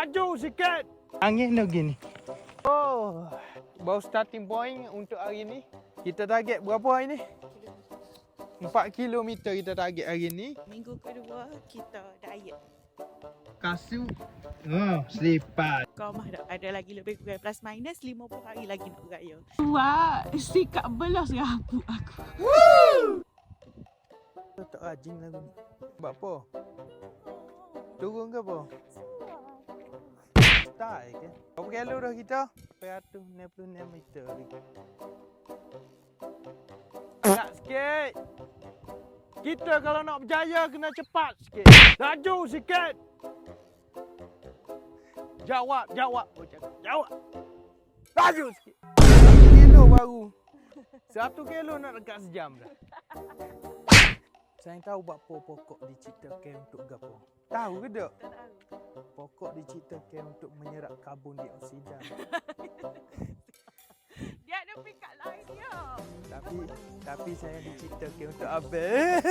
Maju sikit. Angin lagi ni. Oh, baru starting point untuk hari ni. Kita target berapa hari ni? 4 kilometer kita target hari ni. Minggu kedua kita diet. Kasut. Selipat. Kau mah ada lagi lebih kurang plus minus 50 hari lagi nak beraya. Wah, sikap belas rambut aku. Kau tak rajin lagu ni. Buat apa? Turun ke apa? Tak ke? Berapa kilo dah kita? 466 meter lagi. Nak sikit. Kita kalau nak berjaya kena cepat sikit. Laju sikit. Jawab. Oh, jawab. Laju sikit. 1 kilo baru. 1 kilo nak dekat sejam dah. Saya tahu buat apa pokok diciptakan untuk gapo. Tahu ke tak? Tak tahu. Pokok diciptakan untuk menyerap karbon dioksida. Dia ada pikat lain dia. Tapi saya diciptakan untuk abang.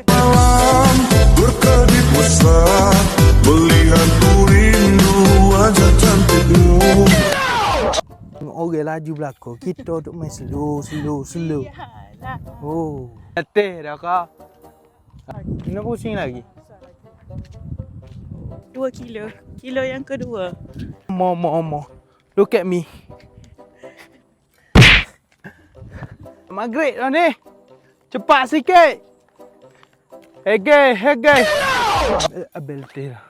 Malam berkedip mesra, melihat ku rindu wajah cantikmu. Tengok orang laju belakang, kita duk main slow. Iyalah. Oh. Letih dah kau. Kena pusing lagi. 2 kilo. Kilo yang kedua. Omo. Look at me. Maghrib dah ni. Cepat sikit. Hey guys. Abel letih dah.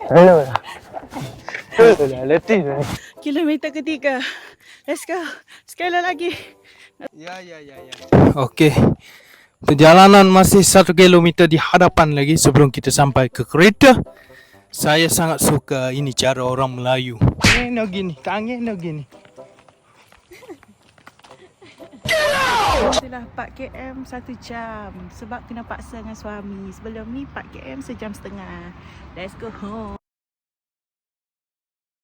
Hello dah. Letih dah. Kilometer ketiga. Let's go. Sekali lagi. Ya. Okey. Perjalanan masih 1 kilometer di hadapan lagi sebelum kita sampai ke kereta. Saya sangat suka ini cara orang Melayu. Angin dah gini, angin dah gini. Itulah 4 km 1 jam. Sebab kena paksa dengan suami. Sebelum ni 4 km sejam setengah. Let's go home.